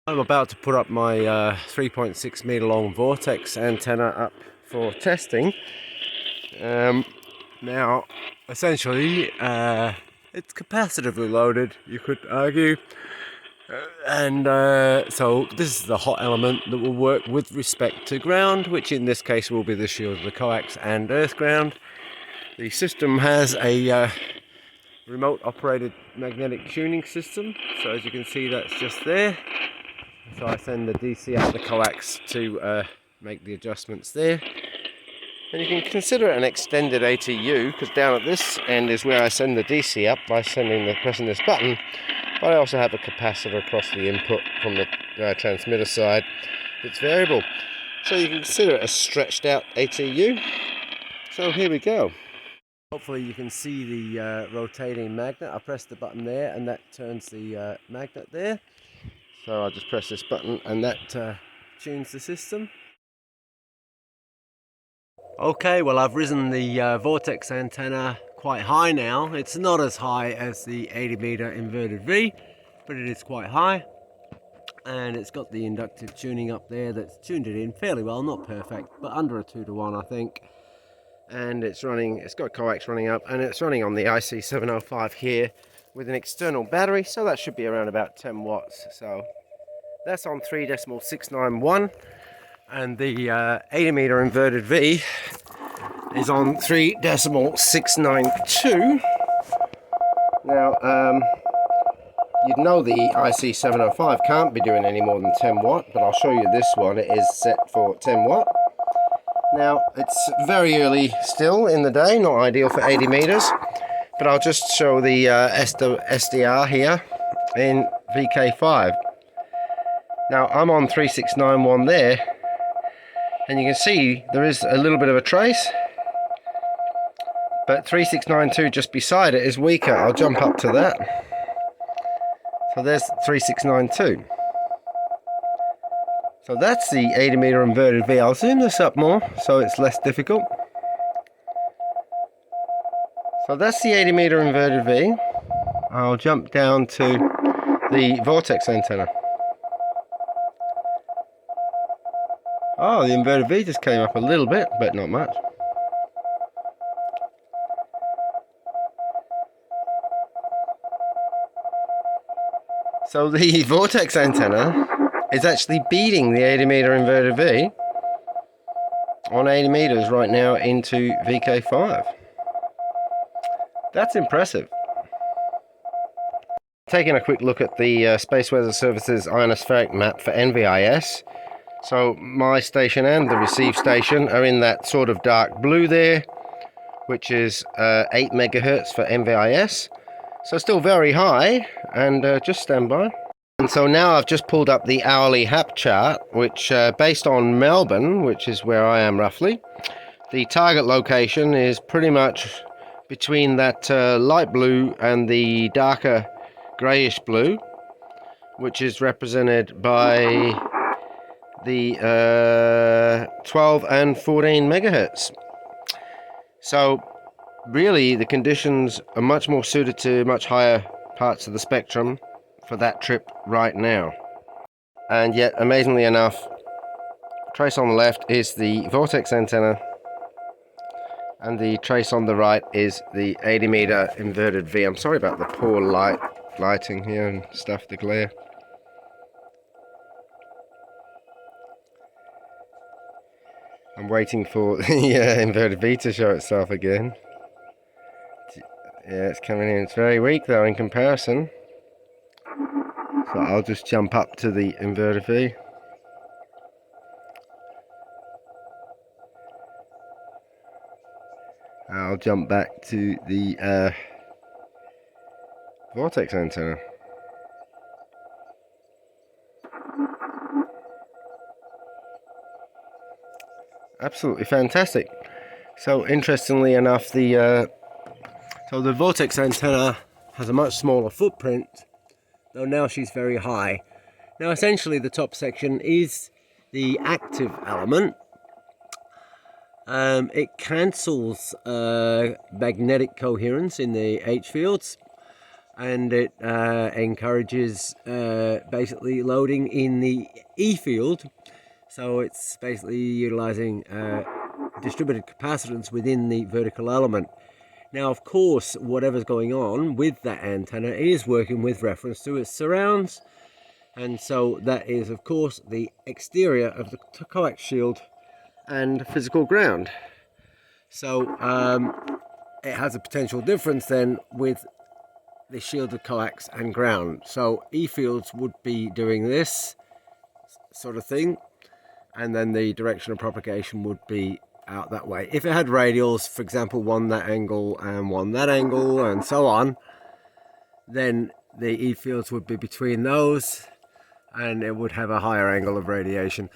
I'm about to put up my 3.6 meter long Vortex antenna up for testing. Now, essentially, it's capacitively loaded, you could argue. So this is the hot element that will work with respect to ground, which in this case will be the shield of the coax and earth ground. The system has a remote operated magnetic tuning system, so as you can see that's just there. So I send the DC out the coax to make the adjustments there. And you can consider it an extended ATU, because down at this end is where I send the DC up by pressing this button. But I also have a capacitor across the input from the transmitter side that's variable. So you can consider it a stretched out ATU. So here we go. Hopefully you can see the rotating magnet. I press the button there and that turns the magnet there. So I'll just press this button and that tunes the system. Okay, well I've risen the Vortex antenna quite high now. It's not as high as the 80 meter inverted V, but it is quite high. And it's got the inductive tuning up there that's tuned it in fairly well, not perfect, but under a 2-to-1 I think. And it's got coax running up, and it's running on the IC705 here with an external battery, so that should be around about 10 watts. So that's on 3.691, and the 80 meter inverted V is on 3.692. Now, you'd know the IC705 can't be doing any more than 10 watt, but I'll show you this one. It is set for 10 watt. Now, it's very early still in the day, not ideal for 80 meters, but I'll just show the SDR here in VK5. Now, I'm on 3691 there, and you can see there is a little bit of a trace, but 3692 just beside it is weaker. I'll jump up to that. So there's 3692. So that's the 80 meter inverted V. I'll zoom this up more so it's less difficult. So that's the 80 meter inverted V. I'll jump down to the Vortex antenna. Oh, the inverted V just came up a little bit, but not much. So the Vortex antenna is actually beating the 80 meter inverted V on 80 meters right now into VK5. That's impressive. Taking a quick look at the Space Weather Service's ionospheric map for NVIS. So my station and the receive station are in that sort of dark blue there, which is 8 megahertz for NVIS. So still very high, and just stand by. And so now I've just pulled up the hourly HAP chart, which based on Melbourne, which is where I am roughly, the target location is pretty much between that light blue and the darker greyish blue, which is represented by the 12 and 14 megahertz. So really the conditions are much more suited to much higher parts of the spectrum for that trip right now. And yet, amazingly enough, trace on the left is the Vortex antenna, and the trace on the right is the 80 meter inverted V. I'm sorry about the poor lighting here and stuff, the glare. I'm waiting for the inverted V to show itself again. Yeah, it's coming in. It's very weak though in comparison. So I'll just jump up to the inverted V. I'll jump back to the Vortex antenna. Absolutely fantastic. So interestingly enough, the Vortex antenna has a much smaller footprint, though now she's very high. Now essentially the top section is the active element. It cancels magnetic coherence in the H fields, and it encourages basically loading in the E field. So it's basically utilizing distributed capacitance within the vertical element. Now, of course, whatever's going on with that antenna is working with reference to its surrounds, and so that is, of course, the exterior of the coax shield and physical ground. So it has a potential difference then with the shielded coax and ground. So E fields would be doing this sort of thing, and then the direction of propagation would be out that way. If it had radials, for example, one that angle and one that angle and so on, then the E fields would be between those and it would have a higher angle of radiation.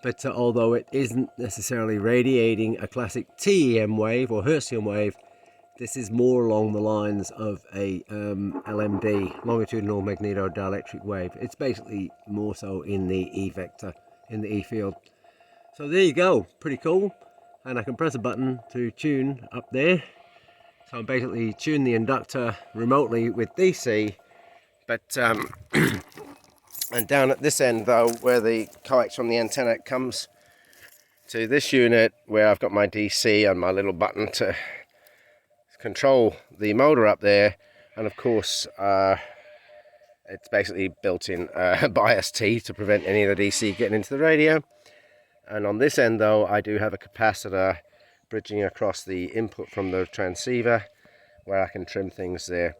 But although it isn't necessarily radiating a classic TEM wave or Hertzian wave, this is more along the lines of a LMD, longitudinal magnetodielectric wave. It's basically more so in the E vector, in the E field. So there you go, pretty cool. And I can press a button to tune up there. So I basically tune the inductor remotely with DC, but and down at this end though, where the coax from the antenna comes to this unit, where I've got my DC and my little button to control the motor up there, and of course it's basically built in bias T to prevent any of the DC getting into the radio. And on this end though, I do have a capacitor bridging across the input from the transceiver, where I can trim things there.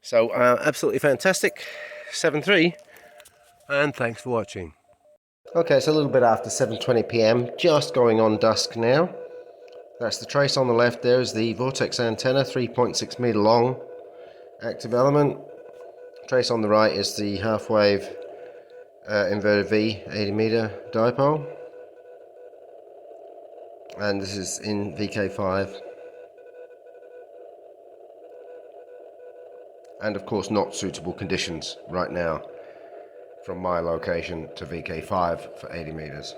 So absolutely fantastic 7.3, and thanks for watching. Okay, it's a little bit after 7:20 p.m, just going on dusk now. That's the trace on the left. There is the Vortex antenna, 3.6 meter long, active element. Trace on the right is the half-wave inverted V 80 meter dipole, and this is in VK5, and of course not suitable conditions right now from my location to VK5 for 80 meters.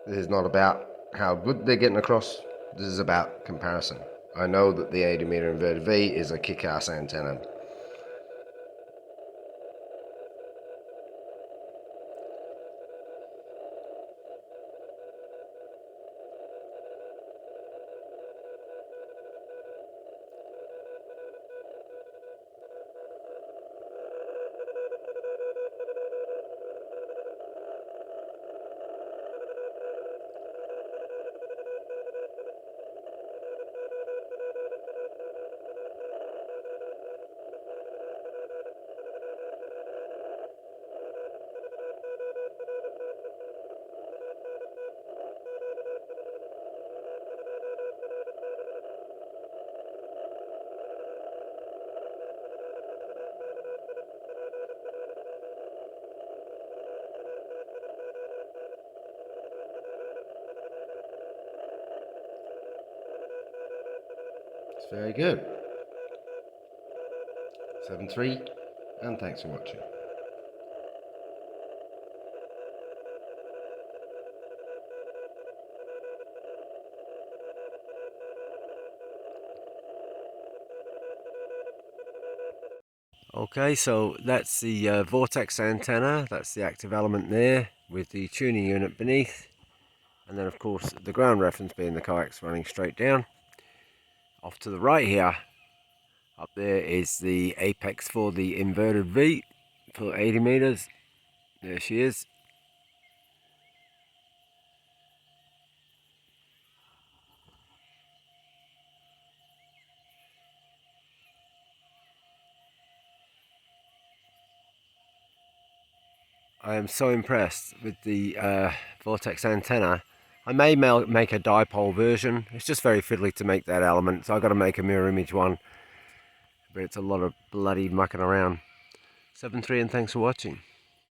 This is not about how good they're getting across, this is about comparison. I know that the 80 meter inverted V is a kick-ass antenna. It's very good. 7.3, and thanks for watching. Okay, so that's the Vortex antenna, that's the active element there with the tuning unit beneath, and then of course the ground reference being the coax running straight down. Off to the right here, up there is the apex for the inverted V for 80 meters. There she is. I am so impressed with the Vortex antenna. I may make a dipole version. It's just very fiddly to make that element, so I've got to make a mirror image one. But it's a lot of bloody mucking around. 7.3, and thanks for watching.